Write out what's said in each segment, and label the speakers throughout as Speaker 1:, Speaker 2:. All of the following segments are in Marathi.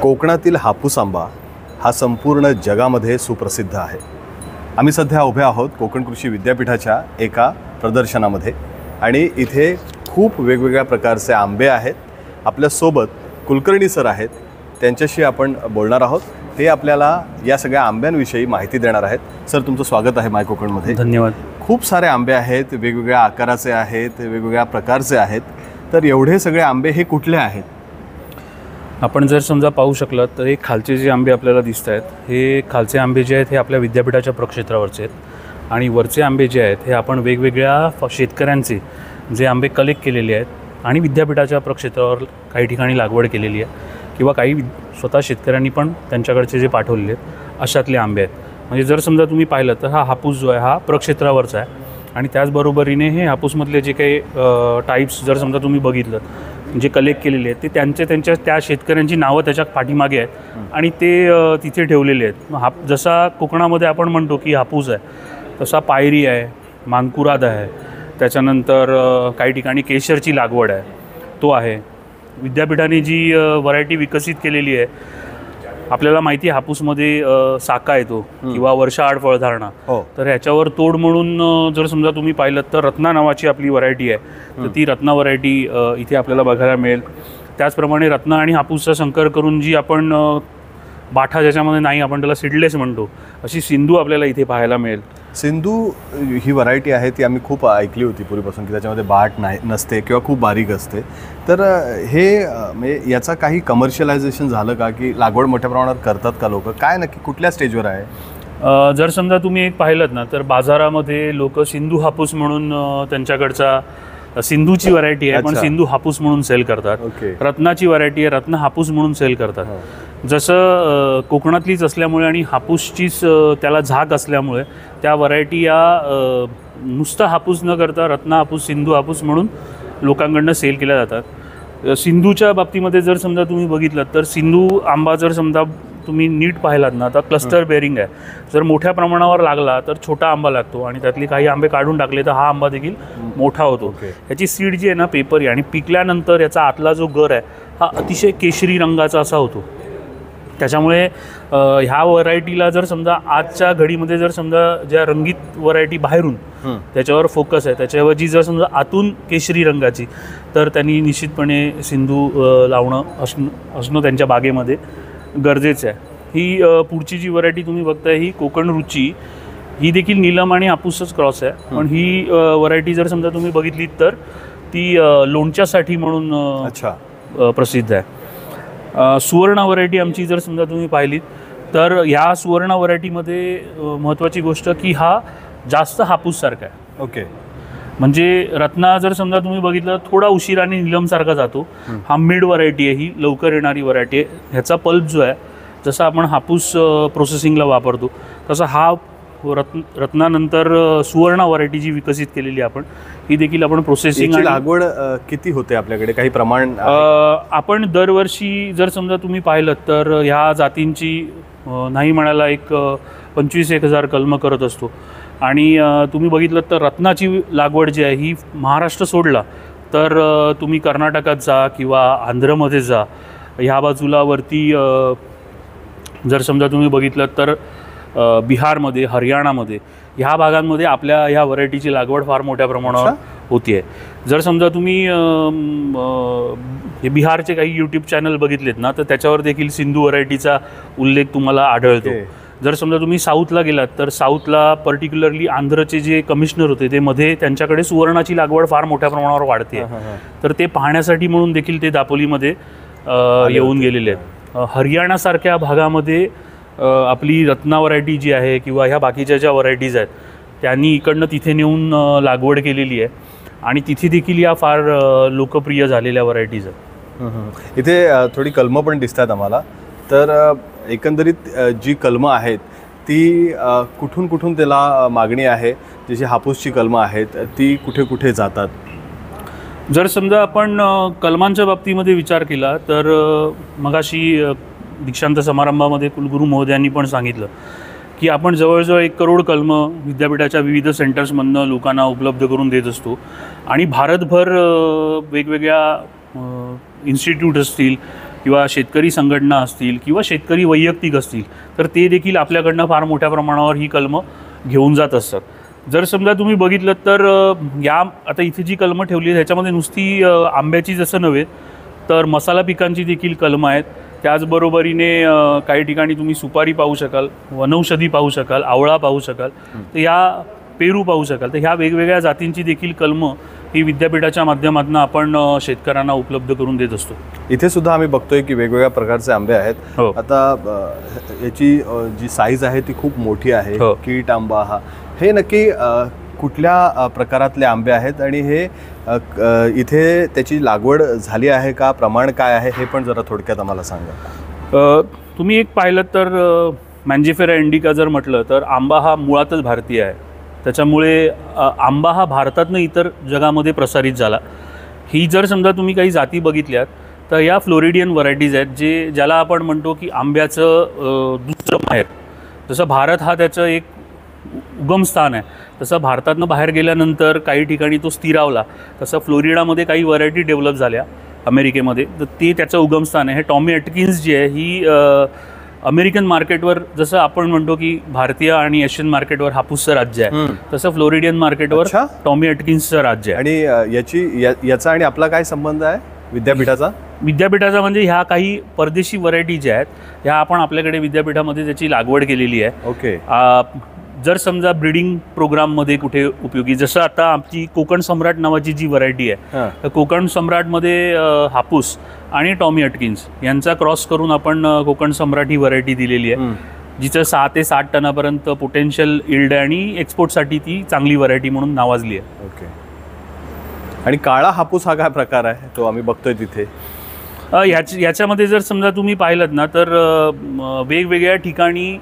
Speaker 1: कोकणातील हापूस आंबा हा संपूर्ण जगामध्ये सुप्रसिद्ध आहे। आम्ही सध्या उभे आहोत कोकण कृषी विद्यापीठाच्या एका प्रदर्शनामध्ये आणि इथे खूप वेगवेगळ्या प्रकारचे आंबे आहेत। आपल्यासोबत कुलकर्णी सर आहेत, त्यांच्याशी आपण बोलणार आहोत। ते आपल्याला या सगळ्या आंब्यांविषयी माहिती देणार आहेत। सर, तुमचं स्वागत आहे माय कोकणमध्ये।
Speaker 2: धन्यवाद। खूप
Speaker 1: सारे आंबे आहेत, वेगवेगळ्या आकाराचे आहेत, वेगवेगळ्या प्रकारचे आहेत। तर एवढे सगळे आंबे हे कुठले आहेत?
Speaker 2: आपण जर समजा पाहू शकलात तर हे खालचे जे आंबे आपल्याला दिसत आहेत, हे खालचे आंबे जे आहेत हे आपल्या विद्यापीठाच्या प्रक्षेत्रावरचे आहेत आणि वरचे आंबे जे आहेत हे आपण वेगवेगळ्या शेतकऱ्यांचे जे आंबे कलेक्ट केलेले आहेत आणि विद्यापीठाच्या प्रक्षेत्रावर काही ठिकाणी लागवड केलेली आहे किंवा काही स्वतः शेतकऱ्यांनी पण त्यांच्याकडचे जे पाठवलेले आहेत अशातले आंबे आहेत। म्हणजे जर समजा तुम्ही पाहिलं तर हा हापूस जो आहे हा प्रक्षेत्रावरचा आहे आणि त्याचबरोबरीने हे हापूसमधले जे काही टाईप्स जर समजा तुम्ही बघितलं जे कलेक्ट केलेले आहेत ते त्यांच्या त्या शेतकऱ्यांची नावं त्याच्या पाठीमागे आहेत आणि ते तिथे ठेवलेले आहेत। जसा कोकणामध्ये आपण म्हणतो की हापूस आहे, तसा पायरी आहे, मानकुराद आहे, त्याच्यानंतर काही ठिकाणी केशरची लागवड आहे, तो आहे। विद्यापीठाने जी व्हरायटी विकसित केलेली आहे, आपल्याला माहिती आहे हापूसमध्ये साका येतो किंवा वर्षाआड फळधारणा, तर ह्याच्यावर तोड म्हणून जर समजा तुम्ही पाहिलं तर रत्ना नावाची आपली व्हरायटी आहे, तर ती रत्ना व्हरायटी इथे आपल्याला बघायला मिळेल। त्याचप्रमाणे रत्ना आणि हापूसचा संकर करून जी आपण बाठा ज्याच्यामध्ये नाही आपण त्याला सीडलेस म्हणतो, अशी सिंधू आपल्याला इथे पाहायला मिळेल।
Speaker 1: सिंधू ही व्हरायटी आहे ती आम्ही खूप ऐकली होती पूर्वीपासून की त्याच्यामध्ये बाट नसते किंवा खूप बारीक असते। तर हे म्हणजे याचा काही कमर्शियलायझेशन झालं का, की लागवड मोठ्या प्रमाणात करतात का लोक? काय नक्की कुठल्या स्टेजवर आहे?
Speaker 2: जर समजा तुम्ही एक पाहिलं ना तर बाजारामध्ये लोक सिंधू हापूस म्हणून त्यांच्याकडचा सिंधूची व्हरायटी आहे पण सिंधू हापूस म्हणून सेल करतात। रत्नाची व्हरायटी आहे, रत्न हापूस म्हणून सेल करतात। जसं कोकणातलीच असल्यामुळे आणि हापूसचीच त्याला झाक असल्यामुळे त्या व्हरायटी या नुसता हापूस न करता रत्ना हापूस, सिंधू हापूस म्हणून लोकांकडनं सेल केल्या जातात। सिंधूच्या बाबतीमध्ये जर समजा तुम्ही बघितलं तर सिंधू आंबा जर समजा तुम्ही नीट पाहिलात ना तर क्लस्टर बेरिंग आहे। जर मोठ्या प्रमाणावर लागला तर छोटा आंबा लागतो आणि त्यातली काही आंबे काढून टाकले तर हा आंबा देखील मोठा होतो। याची सीड जी आहे ना पेपरी आणि पिकल्यानंतर याचा आतला जो गर आहे हा अतिशय केशरी रंगाचा असा होतो। त्याच्यामुळे ह्या व्हरायटीला जर समजा आजच्या घडीमध्ये जर समजा ज्या रंगीत व्हरायटी बाहेरून त्याच्यावर फोकस आहे त्याच्याऐवजी जर समजा आतून केशरी रंगाची, तर त्यांनी निश्चितपणे सिंधू लावणं असणं त्यांच्या बागेमध्ये गरजेचं आहे। ही पुढची जी व्हरायटी तुम्ही बघताय ही कोकण रुची, ही देखील नीलम आणि हापूसच क्रॉस आहे, पण ही व्हरायटी जर समजा तुम्ही बघितली तर ती लोणच्यासाठी म्हणून प्रसिद्ध आहे। सुवर्ण व्हरायटी आमची जर समजा तुम्ही पाहिलीत तर ह्या सुवर्ण व्हरायटीमध्ये महत्त्वाची गोष्ट की हा जास्त हापूससारखा आहे। म्हणजे रत्ना जर समजा तुम्ही बघितलं थोडा उशिराने नीलमसारखा जातो, हा मिड व्हरायटी आहे, ही लवकर येणारी व्हरायटी आहे। ह्याचा पल्प जो आहे जसा आपण हापूस प्रोसेसिंगला वापरतो तसा हा रत्नानंतर सुवर्ण व्हरायटी जी विकसित केलेली आपण ही देखील आपण प्रोसेसिंग
Speaker 1: लागवड किती होते आपल्याकडे? काही प्रमाण
Speaker 2: आपण दरवर्षी जर समजा तुम्ही पाहिलं तर ह्या जातींची नाही म्हणायला एक 25,000 कलमं करत असतो आणि तुम्ही बघितलं तर रत्नाची लागवड जी आहे ही महाराष्ट्र सोडला तर तुम्ही कर्नाटकात जा किंवा आंध्रमध्ये जा, ह्या बाजूला वरती जर समजा तुम्ही बघितलं तर बिहारमध्ये, हरियाणामध्ये ह्या भागांमध्ये आपल्या ह्या व्हरायटीची लागवड फार मोठ्या प्रमाणावर होती आहे। जर समजा तुम्ही हे बिहारचे काही यूट्यूब चॅनल बघितलेत ना तर त्याच्यावर देखील सिंधू व्हरायटीचा उल्लेख तुम्हाला आढळतो। जर समजा तुम्ही साऊथला गेलात तर साऊथला पर्टिक्युलरली आंध्रचे जे कमिशनर होते ते मध्ये त्यांच्याकडे सुवर्णाची लागवड फार मोठ्या प्रमाणावर वाढते, तर ते पाहण्यासाठी म्हणून देखील ते दापोलीमध्ये येऊन गेलेले आहेत। हरियाणासारख्या भागामध्ये आपली रत्ना व्हरायटी जी आहे किंवा ह्या बाकीच्या ज्या व्हरायटीज आहेत त्यांनी इकडनं तिथे नेऊन लागवड केलेली आहे आणि तिथे देखील या फार लोकप्रिय झालेल्या व्हरायटीज आहेत।
Speaker 1: इथे थोडी कलमं पण दिसतात आम्हाला। तर एकंदरीत जी कलमं आहेत ती कुठून कुठून त्याला मागणी आहे? जशी हापूसची कलमं आहेत ती कुठे कुठे जातात?
Speaker 2: जर समजा आपण कलमांच्या बाबतीमध्ये विचार केला तर मगाशी दीक्षांत समारंभामध्ये कुलगुरू महोदयांनी पण सांगितलं की आपण जवळजवळ 1 करोड कलमं विद्यापीठाच्या विविध सेंटर्समधनं लोकांना उपलब्ध करून देत असतो आणि भारतभर वेगवेगळ्या इन्स्टिट्यूट असतील किंवा शेतकरी संघटना असतील किंवा शेतकरी वैयक्तिक असतील, तर ते देखील आपल्याकडनं फार मोठ्या प्रमाणावर ही कलमं घेऊन जात असतात. जर समजा तुम्ही बघितलं तर या आता इथे जी कलमं ठेवली आहेत ह्याच्यामध्ये नुसती आंब्याची जसं नव्हे तर मसाला पिकांची देखील कलमं आहेत. त्याचबरोबरीने काही ठिकाणी तुम्ही सुपारी पाहू शकाल, वनौषधी पाहू शकाल, आवळा पाहू शकाल, तर या पेरू पाहू शकाल. तर ह्या वेगवेगळ्या जातींची देखील कलमं ही विद्यापीठाच्या माध्यमातून आपण शेतकऱ्यांना उपलब्ध करून देत असतो.
Speaker 1: इथे सुद्धा आम्ही बघतोय की वेगवेगळ्या प्रकारचे आंबे आहेत.
Speaker 2: हो.
Speaker 1: आता याची जी साईज आहे ती खूप मोठी आहे.
Speaker 2: हो.
Speaker 1: कीट आंबा हा हे नक्की कुठल्या प्रकारातले आंबे आहेत आणि हे इथे त्याची लागवड झाली आहे का, प्रमाण काय आहे हे पण जरा थोडक्यात आम्हाला सांगा.
Speaker 2: तुम्ही एक पाहिलं तर मँजिफेरा इंडिका जर म्हटलं तर आंबा हा मुळातच भारतीय आहे. त्याच्यामुळे आंबा हा भारतातनं इतर जगामध्ये प्रसारित झाला. ही जर समजा तुम्ही काही जाती बघितल्यात तर या फ्लोरिडियन व्हरायटीज आहेत ज्याला आपण म्हणतो की आंब्याचं दुसरं माहेर. जसं भारत हा त्याचं एक उगमस्थान आहे, तसं भारतातनं बाहेर गेल्यानंतर काही ठिकाणी तो स्थिरावला. तसं फ्लोरिडामध्ये काही व्हरायटी डेव्हलप झाल्या अमेरिकेमध्ये, तर ते त्याचं उगमस्थान आहे. हे टॉमी एटकिन्स जी आहे ही अमेरिकन मार्केटवर, जसं आपण म्हणतो की भारतीय आणि एशियन मार्केटवर हापूसचं राज्य आहे, तसं फ्लोरिडियन मार्केटवर टॉमी एटकिन्सचं राज्य आहे.
Speaker 1: आणि याचा आणि आपला काय संबंध आहे विद्यापीठाचा?
Speaker 2: म्हणजे ह्या काही परदेशी व्हरायटी ज्या आहेत ह्या आपण आपल्याकडे विद्यापीठामध्ये त्याची लागवड केलेली आहे.
Speaker 1: ओके.
Speaker 2: जर समजा ब्रीडिंग प्रोग्राममध्ये कुठे उपयोगी, जसं आता आमची कोकण सम्राट नावाची जी व्हरायटी आहे, तर कोकण सम्राटमध्ये हापूस आणि टॉमी एटकिन्स यांचा क्रॉस करून आपण कोकण सम्राट ही व्हरायटी दिलेली आहे, जिचं 6 ते 7 टनापर्यंत पोटेन्शियल इल्ड आहे आणि एक्सपोर्टसाठी ती चांगली व्हरायटी म्हणून नावाजली आहे.
Speaker 1: ओके. आणि काळा हापूस हा काय प्रकार आहे, तो आम्ही बघतोय तिथे?
Speaker 2: याच्यामध्ये जर समजा तुम्ही पाहिलं ना तर वेगवेगळ्या ठिकाणी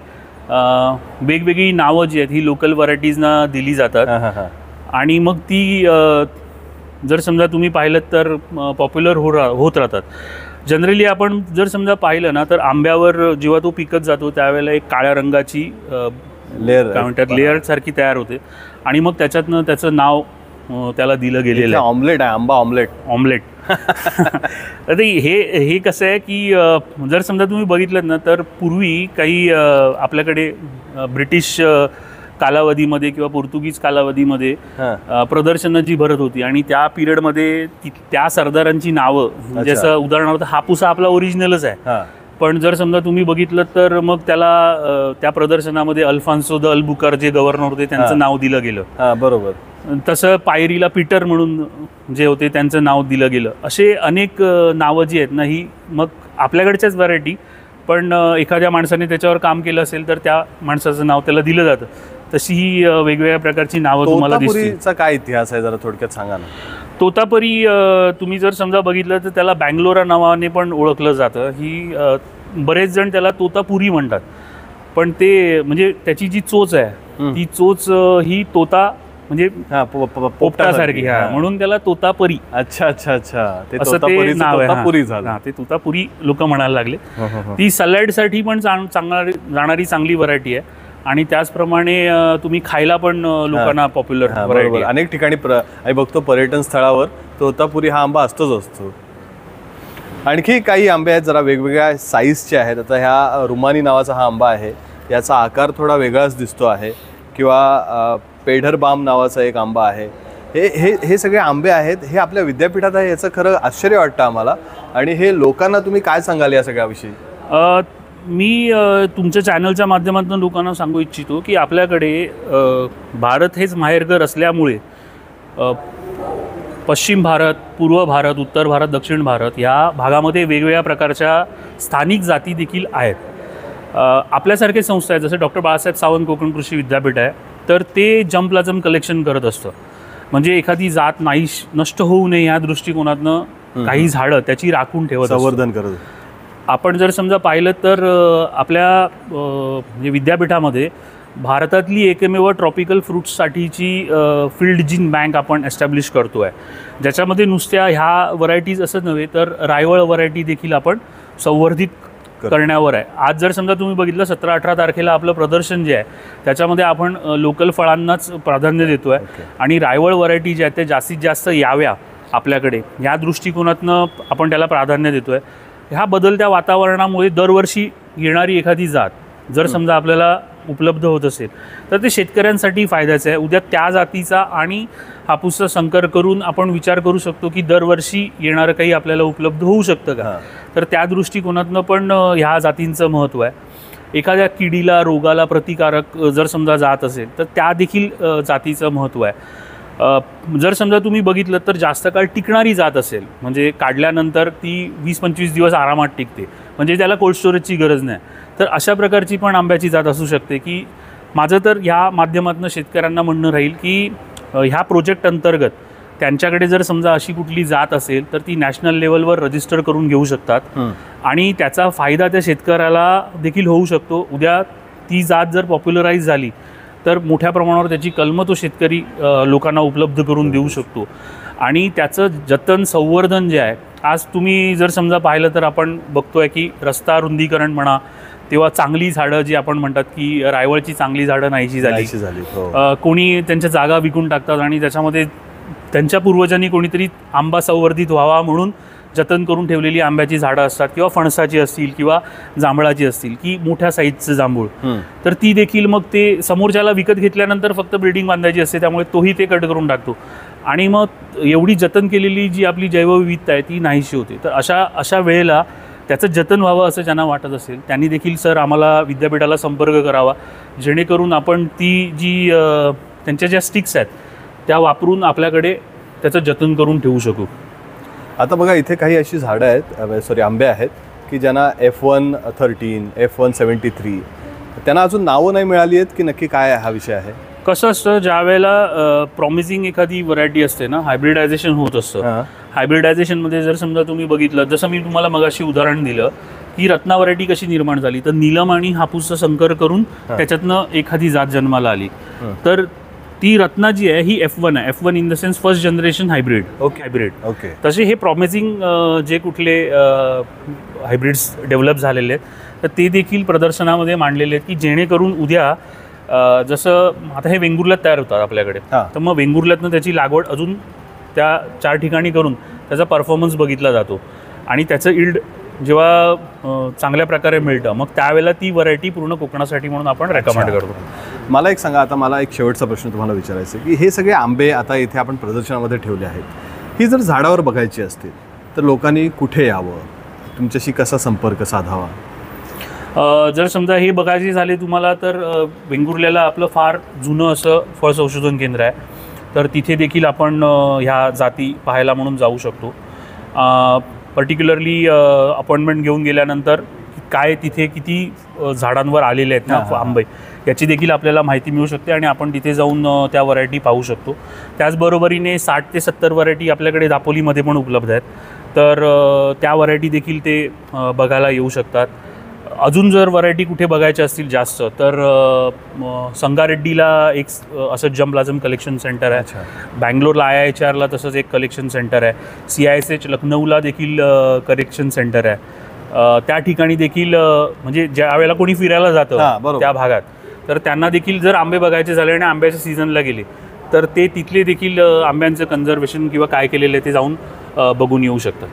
Speaker 2: वेगवेगळी नावं जी आहेत ही लोकल व्हरायटीजना दिली जातात आणि मग ती जर समजा तुम्ही पाहिलं तर पॉप्युलर होत राहतात. जनरली आपण जर समजा पाहिलं ना तर आंब्यावर जेव्हा तो पिकत जातो त्यावेळेला एक काळ्या रंगाची
Speaker 1: लेअर
Speaker 2: काय म्हणतात लेअर सारखी तयार होते आणि मग त्याच्यातनं त्याचं नाव त्याला दिलं गेलेलं आहे.
Speaker 1: ऑमलेट आहे, आंबा ऑमलेट.
Speaker 2: आता हे कसं आहे की जर समजा तुम्ही बघितलं ना तर पूर्वी काही आपल्याकडे ब्रिटिश कालावधीमध्ये किंवा पोर्तुगीज कालावधीमध्ये प्रदर्शनं जी भरत होती आणि त्या पिरियडमध्ये त्या सरदारांची नावं, जसं उदाहरणार्थ हापूस आपला ओरिजिनलच आहे, पण जर समजा तुम्ही बघितलं तर मग त्याला त्या प्रदर्शनामध्ये अल्फान्सो द अल्बुकार जे गव्हर्नर होते त्यांचं नाव दिलं गेलं.
Speaker 1: बरोबर.
Speaker 2: तसं पायरीला पीटर म्हणून जे होते त्यांचं नाव दिलं गेलं. असे अनेक नावं जी आहेत ना ही मग आपल्याकडच्याच व्हरायटी, पण एखाद्या माणसाने त्याच्यावर काम केलं असेल तर त्या माणसाचं नाव त्याला दिलं जातं. तशी ही वेगवेगळ्या प्रकारची नावं तुम्हाला दिसतील.
Speaker 1: तोतापुरीचा काय इतिहास आहे जरा थोडक्यात सांगा ना.
Speaker 2: तोतापुरी तुम्ही जर समजा बघितलं तर त्याला बँगलोरा नावाने पण ओळखलं जातं. ही बरेच जण त्याला तोतापुरी म्हणतात, पण ते म्हणजे त्याची जी चोच आहे ती चोच ही तोता म्हणजे पोपटासारखी, म्हणून त्याला तोतापरी.
Speaker 1: अच्छा अच्छा अच्छा.
Speaker 2: असं ते नाव आहे. ते तोतापुरी लोक म्हणायला लागले. ती सॅलडसाठी पण जाणारी चांगली व्हरायटी आहे आणि त्याचप्रमाणे तुम्ही खायला पण लोकांना पॉप्युलर व्हरायटी.
Speaker 1: अनेक ठिकाणी आम्ही बघतो पर्यटन स्थळावर तोतापुरी हा आंबा असतो. आणखी काही आंबे आहेत जरा वेगवेगळ्या साईजचे आहेत. आता ह्या रुमानी नावाचा हा आंबा आहे, याचा आकार थोडा वेगळाच दिसतो आहे. किंवा पेढर बाम नावाचा एक आंबा आहे. हे सगळे आंबे आहेत, हे आपल्या विद्यापीठात आहे, याचं खरं आश्चर्य वाटतं आम्हाला. आणि हे लोकांना तुम्ही काय सांगाल या सगळ्याविषयी?
Speaker 2: मी तुमच्या चॅनलच्या माध्यमातून लोकांना सांगू इच्छितो की आपल्याकडे भारत हेच माहेरघर असल्यामुळे पश्चिम भारत, पूर्व भारत, उत्तर भारत, दक्षिण भारत या भागामध्ये वेगवेगळ्या प्रकारच्या स्थानिक जाती देखील आहेत. आपल्यासारखे संस्था आहेत, जसे डॉक्टर बाळासाहेब सावंत कोकण कृषी विद्यापीठ आहे, तर ते जंप कलेक्शन करत असतं. म्हणजे एखादी जात नष्ट होऊ नये या दृष्टिकोनातनं काही झाडं त्याची राखून ठेवत,
Speaker 1: संवर्धन करत.
Speaker 2: आपण जर समजा पाहिलं तर आपल्या म्हणजे विद्यापीठामध्ये भारतातली एकमेव ट्रॉपिकल फ्रूट्ससाठीची फील्ड जीन बँक आपण एस्टॅब्लिश करतो आहे, ज्याच्यामध्ये नुसत्या ह्या व्हरायटीज असंच नव्हे तर रायवळ व्हरायटी देखील आपण संवर्धित करण्यावर आहे. आज जर समजा तुम्ही बघितलं 17-18 तारखेला आपलं प्रदर्शन जे आहे त्याच्यामध्ये आपण लोकल फळांनाच प्राधान्य देतो आहे आणि रायवळ व्हरायटी ज्या आहेत ते जास्तीत जास्त याव्या आपल्याकडे या दृष्टिकोनातनं आपण त्याला प्राधान्य देतो आहे. ह्या बदलत्या वातावरणामुळे दरवर्षी येणारी एखादी जात जर समजा आपल्याला उपलब्ध होत असेल तर ते शेतकऱ्यांसाठी फायद्याचं आहे. उद्या त्या जातीचा आणि हापूसचा संकर करून आपण विचार करू शकतो की दरवर्षी येणारं काही आपल्याला उपलब्ध होऊ शकतं का. तर त्या दृष्टिकोनातनं पण ह्या जातींचं महत्त्व आहे. एखाद्या किडीला रोगाला प्रतिकारक जर समजा जात असेल तर त्या देखील जातीचं महत्त्व आहे. जर समजा तुम्ही बघितलं तर जास्त काळ टिकणारी जात असेल म्हणजे काढल्यानंतर ती 20-25 दिवस आरामात टिकते म्हणजे त्याला कोल्ड स्टोरेजची गरज नाही, तर अशा प्रकारची पण आंब्याची जात असू शकते. की माझं तर ह्या माध्यमातून शेतकऱ्यांना म्हणणं राहील की ह्या प्रोजेक्ट अंतर्गत त्यांच्याकडे जर समजा अशी कुठली जात असेल तर ती नॅशनल लेवलवर रजिस्टर करून घेऊ शकतात आणि त्याचा फायदा त्या शेतकऱ्याला देखील होऊ शकतो. उद्या ती जात जर पॉप्युलराईज झाली तर मोठ्या प्रमाणावर त्याची कलमं तो शेतकरी लोकांना उपलब्ध करून देऊ शकतो आणि त्याचं जतन संवर्धन जे आहे, आज तुम्ही जर समजा पाहिलं तर आपण बघतोय की रस्ता रुंदीकरण म्हणा तेव्हा चांगली झाडं जी आपण म्हणतात की रायवळची चांगली झाडं नाहीशी झाली. कोणी त्यांच्या जागा विकून टाकतात आणि त्याच्यामध्ये त्यांच्या पूर्वजांनी कोणीतरी आंबा संवर्धित व्हावा म्हणून जतन करून ठेवलेली आंब्याची झाडं असतात किंवा फणसाची असतील किंवा जांभळाची असतील की मोठ्या साईजचं जांभूळ, तर ती देखील मग ते समोरच्याला विकत घेतल्यानंतर फक्त बिल्डिंग बांधायची असते त्यामुळे तोही ते कट करून टाकतो आणि मग एवढी जतन केलेली जी आपली जैवविविधता आहे ती नाहीशी होते. तर अशा वेळेला त्याचं जतन व्हावं असं ज्यांना वाटत असेल त्यांनी देखील सर आम्हाला विद्यापीठाला संपर्क करावा जेणेकरून आपण ती जी त्यांच्या ज्या स्टिक्स आहेत त्या वापरून आपल्याकडे त्याचं जतन करून ठेवू शकू.
Speaker 1: आता बघा इथे काही अशी झाडं आहेत आंबे आहेत की ज्यांना F113, F173 त्यांना अजून नावं नाही मिळाली आहेत की नक्की काय हा विषय आहे.
Speaker 2: कसं असतं ज्या वेळेला प्रॉमिसिंग एखादी व्हरायटी असते ना हायब्रिडायझेशन होत असतं. हायब्रिडायझेशनमध्ये जर समजा तुम्ही बघितलं जसं मी तुम्हाला मगाशी उदाहरण दिलं की रत्ना व्हरायटी कशी निर्माण झाली तर नीलम आणि हापूसचा संकर करून त्याच्यातनं एखादी जात जन्माला आली. तर ती रत्ना जी आहे ही F1 आहे. F1 in the sense first generation hybrid.
Speaker 1: Okay.
Speaker 2: तसे हे प्रॉमिसिंग जे कुठले हायब्रिड्स डेव्हलप झालेले आहेत तर ते देखील प्रदर्शनामध्ये मांडलेले आहेत की जेणेकरून उद्या जसं आता हे वेंगुर्ल्यात तयार होतात आपल्याकडे तर मग वेंगुर्ल्यातनं त्याची लागवड अजून त्या 4 ठिकाणी करून त्याचा परफॉर्मन्स बघितला जातो आणि त्याचं इल्ड जेव्हा चांगल्या प्रकारे मिळतं मग त्यावेळेला ती व्हरायटी पूर्ण कोकणासाठी म्हणून आपण रेकमेंड करतो.
Speaker 1: मला एक सांगा, आता मला एक शेवटचा प्रश्न तुम्हाला विचारायचा आहे की हे सगळे आंबे आता इथे आपण प्रदर्शनामध्ये ठेवले आहेत, ही जर झाडावर बघायची असतील तर लोकांनी कुठे यावं, तुमच्याशी कसा संपर्क साधावा?
Speaker 2: जर समजा हे बघायचे झाले तुम्हाला तर वेंगुर्ल्याला आपलं फार जुनं असं फळ संशोधन केंद्र आहे तर तिथे देखील आपण ह्या जाती पाहायला म्हणून जाऊ शकतो. पर्टिक्युलरली अपॉइंटमेंट घेऊन गेल्यानंतर काय तिथे किती झाडांवर आलेले आहेत ना आंबे याची देखील आपल्याला माहिती मिळू शकते आणि आपण तिथे जाऊन त्या व्हरायटी पाहू शकतो. त्याचबरोबरीने 60 ते 70 व्हरायटी आपल्याकडे दापोलीमध्ये पण उपलब्ध आहेत तर त्या व्हरायटी देखील ते बघायला येऊ शकतात. अजून जर व्हरायटी कुठे बघायच्या असतील जास्त तर संगारेड्डीला एक असं जम्प्लाझम कलेक्शन सेंटर आहे. बँगलोरला IIHRला तसंच एक कलेक्शन सेंटर आहे. CISH लखनौला देखील कलेक्शन सेंटर आहे. त्या ठिकाणी देखील म्हणजे ज्या वेळेला कोणी फिरायला जातं त्या भागात तर त्यांना देखील जर आंबे बघायचे झाले आणि आंब्याच्या सीझनला गेले तर ते तिथले देखील आंब्यांचं कन्झर्वेशन किंवा काय केलेलं आहे ते जाऊन बघून येऊ शकतात.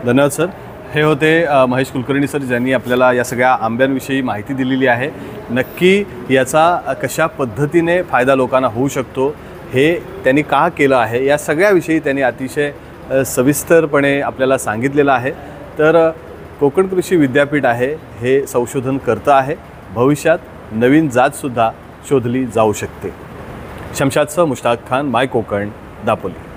Speaker 1: धन्यवाद सर. हे होते महेश कुलकर्णी सर ज्यांनी आपल्याला या सगळ्या आंब्यांविषयी माहिती दिलेली आहे. नक्की याचा कशा पद्धतीने फायदा लोकांना होऊ शकतो हे त्यांनी का केलं आहे या सगळ्याविषयी त्यांनी अतिशय सविस्तरपणे आपल्याला सांगितलेलं आहे. तर कोकण कृषी विद्यापीठ आहे हे संशोधन करतं आहे. भविष्यात नवीन जातसुद्धा शोधली जाऊ शकते. शमशादसह मुश्ताक खान, माय कोकण, दापोली.